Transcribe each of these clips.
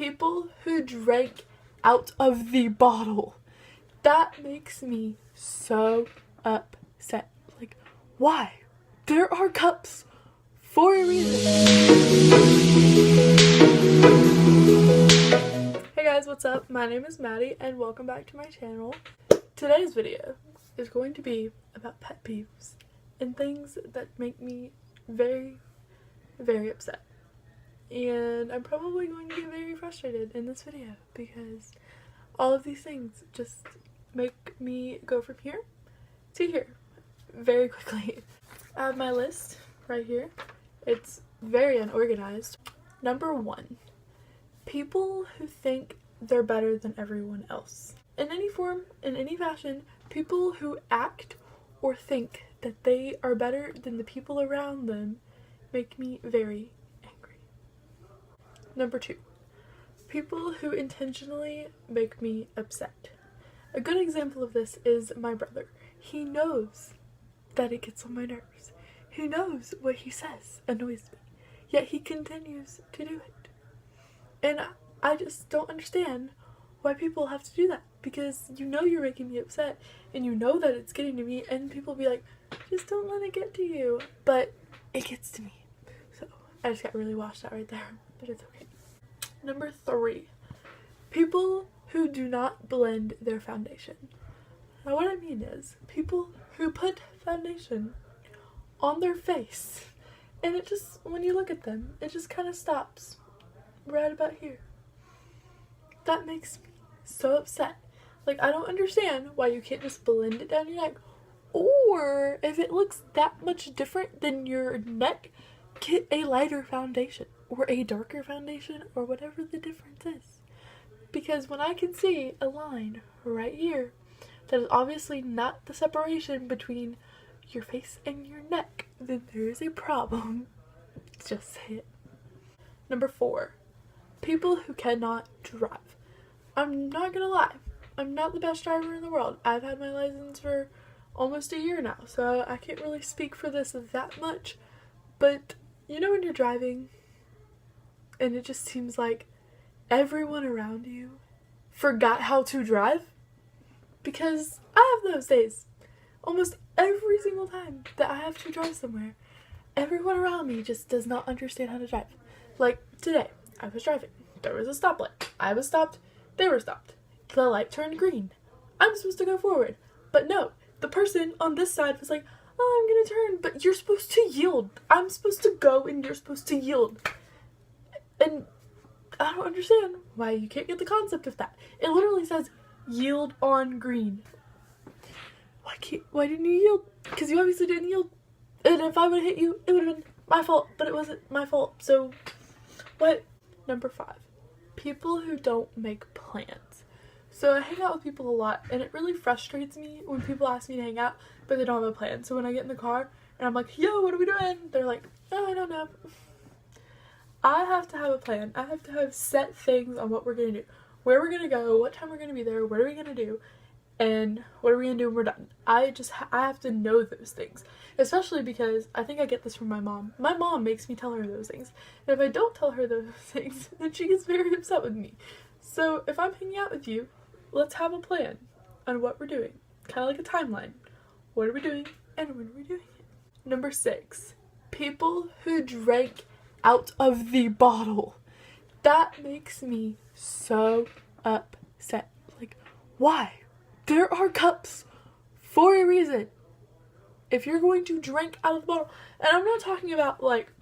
People who drank out of the bottle. That makes me so upset. Like, why? There are cups for a reason. Hey guys, what's up? My name is Maddie and welcome back to my channel. Today's video is going to be about pet peeves and things that make me very, very upset. And I'm probably going to get very frustrated in this video because all of these things just make me go from here to here very quickly. I have my list right here. It's very unorganized. Number 1, people who think they're better than everyone else. In any form, in any fashion, people who act or think that they are better than the people around them make me very angry. Number 2, people who intentionally make me upset. A good example of this is my brother. He knows that it gets on my nerves. He knows what he says annoys me, yet he continues to do it. And I just don't understand why people have to do that, because you know you're making me upset and you know that it's getting to me, and people be like, just don't let it get to you, but it gets to me. So I just got really washed out right there, but it's okay. Number 3, people who do not blend their foundation. Now what I mean is people who put foundation on their face and it just, when you look at them, it just kind of stops right about here. That makes me so upset. Like, I don't understand why you can't just blend it down your neck, or if it looks that much different than your neck, get a lighter foundation or a darker foundation or whatever the difference is. Because when I can see a line right here that is obviously not the separation between your face and your neck, then there is a problem. Just say it. Number 4, people who cannot drive. I'm not gonna lie, I'm not the best driver in the world. I've had my license for almost a year now, so I can't really speak for this that much, but you know when you're driving and it just seems like everyone around you forgot how to drive? Because I have those days. Almost every single time that I have to drive somewhere, everyone around me just does not understand how to drive. Like today, I was driving. There was a stoplight. I was stopped. They were stopped. The light turned green. I'm supposed to go forward. But no, the person on this side was like, oh, I'm gonna turn, but you're supposed to yield. I'm supposed to go and you're supposed to yield. And I don't understand why you can't get the concept of that. It literally says yield on green. Why didn't you yield? Because you obviously didn't yield. And if I would have hit you, it would have been my fault, but it wasn't my fault. So what? Number 5, people who don't make plans. So I hang out with people a lot, and it really frustrates me when people ask me to hang out, but they don't have a plan. So when I get in the car and I'm like, yo, what are we doing? They're like, oh, I don't know. I have to have a plan. I have to have set things on what we're going to do. Where we're going to go, what time we're going to be there, what are we going to do, and what are we going to do when we're done. I have to know those things. Especially because I think I get this from my mom. My mom makes me tell her those things. And if I don't tell her those things, then she gets very upset with me. So if I'm hanging out with you, let's have a plan on what we're doing. Kind of like a timeline. What are we doing and when are we doing it? Number 6, people who drank out of the bottle. That makes me so upset. Like, why? There are cups for a reason. If you're going to drink out of the bottle, and I'm not talking about like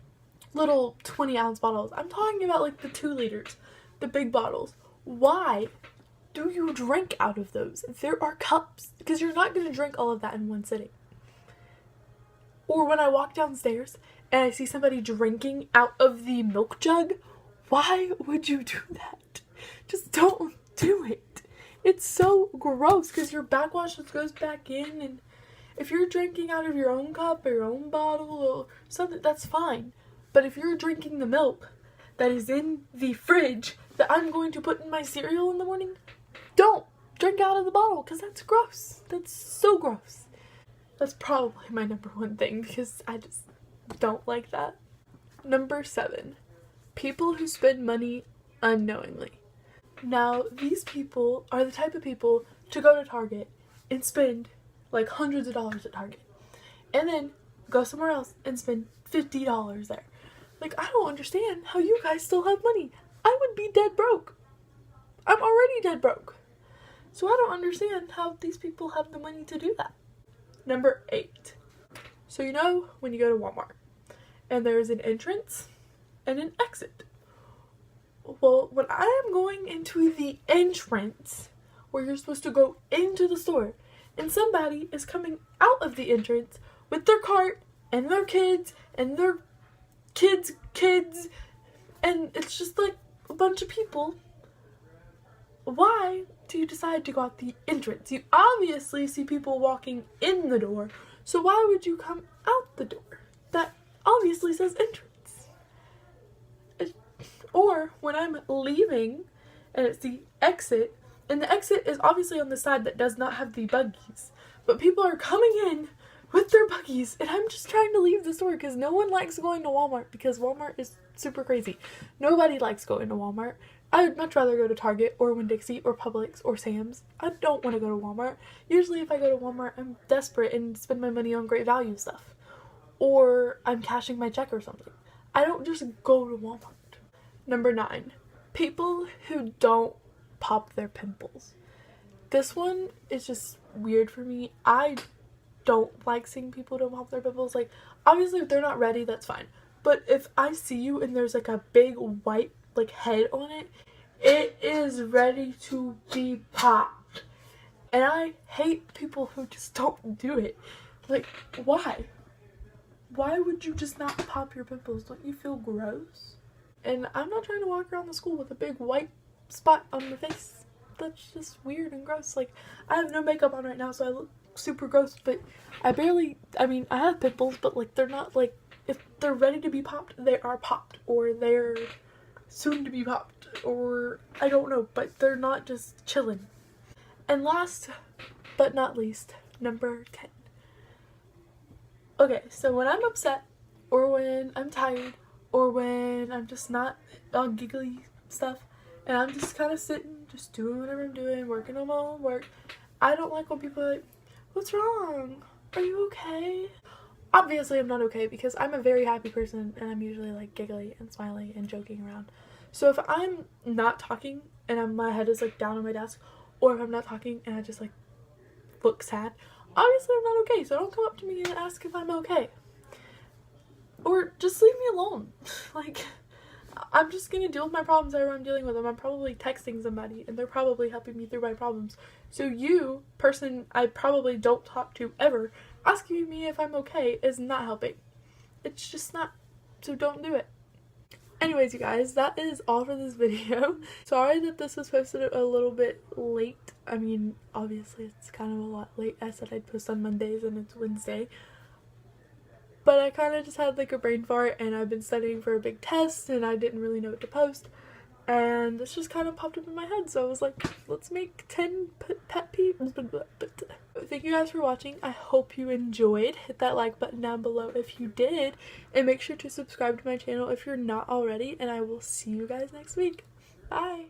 little 20-ounce bottles, I'm talking about like the 2 liters, the big bottles. Why do you drink out of those? There are cups, because you're not going to drink all of that in one sitting. Or when I walk downstairs and I see somebody drinking out of the milk jug, why would you do that? Just don't do it. It's so gross because your backwash just goes back in, and if you're drinking out of your own cup or your own bottle or something, that's fine. But if you're drinking the milk that is in the fridge that I'm going to put in my cereal in the morning, don't drink out of the bottle because that's gross. That's so gross. That's probably my number 1 thing because I just don't like that. Number 7, people who spend money unknowingly. Now, these people are the type of people to go to Target and spend like hundreds of dollars at Target, and then go somewhere else and spend $50 there. Like, I don't understand how you guys still have money. I would be dead broke. I'm already dead broke. So I don't understand how these people have the money to do that. Number 8. So you know when you go to Walmart and there's an entrance and an exit. Well, when I am going into the entrance where you're supposed to go into the store and somebody is coming out of the entrance with their cart and their kids and their kids' and it's just like a bunch of people, why do you decide to go out the entrance? You obviously see people walking in the door, so why would you come out the door? That obviously says entrance. Or when I'm leaving and it's the exit, and the exit is obviously on the side that does not have the buggies, but people are coming in with their buggies, and I'm just trying to leave the store because no one likes going to Walmart because Walmart is super crazy. Nobody likes going to Walmart. I would much rather go to Target or Winn-Dixie or Publix or Sam's. I don't want to go to Walmart. Usually if I go to Walmart, I'm desperate and spend my money on great value stuff. Or I'm cashing my check or something. I don't just go to Walmart. Number 9. People who don't pop their pimples. This one is just weird for me. I don't like seeing people don't pop their pimples. Like, obviously if they're not ready, that's fine. But if I see you and there's like a big white like head on it, it is ready to be popped. And I hate people who just don't do it. Like, why? Why would you just not pop your pimples? Don't you feel gross? And I'm not trying to walk around the school with a big white spot on my face. That's just weird and gross. Like, I have no makeup on right now, so I look super gross, but I have pimples, but like, they're not like, if they're ready to be popped, they are popped, or they're soon to be popped, or I don't know, but they're not just chilling. And last but not least, number 10. Okay, so when I'm upset, or when I'm tired, or when I'm just not on giggly stuff, and I'm just kind of sitting, just doing whatever I'm doing, working on my own work, I don't like when people are like, what's wrong? Are you okay? Obviously I'm not okay because I'm a very happy person and I'm usually like giggly and smiley and joking around. So if I'm not talking and my head is like down on my desk, or if I'm not talking and I just like look sad, obviously I'm not okay. So don't come up to me and ask if I'm okay. Or just leave me alone. Like, I'm just gonna deal with my problems however I'm dealing with them. I'm probably texting somebody and they're probably helping me through my problems. So you, person I probably don't talk to ever, asking me if I'm okay is not helping. It's just not. So don't do it. Anyways, you guys, that is all for this video. Sorry that this was posted a little bit late. I mean, obviously it's kind of a lot late. I said I'd post on Mondays and it's Wednesday. But I kind of just had like a brain fart and I've been studying for a big test and I didn't really know what to post. And this just kind of popped up in my head. So I was like, let's make 10 pet peeves. Thank you guys for watching. I hope you enjoyed. Hit that like button down below if you did. And make sure to subscribe to my channel if you're not already. And I will see you guys next week. Bye.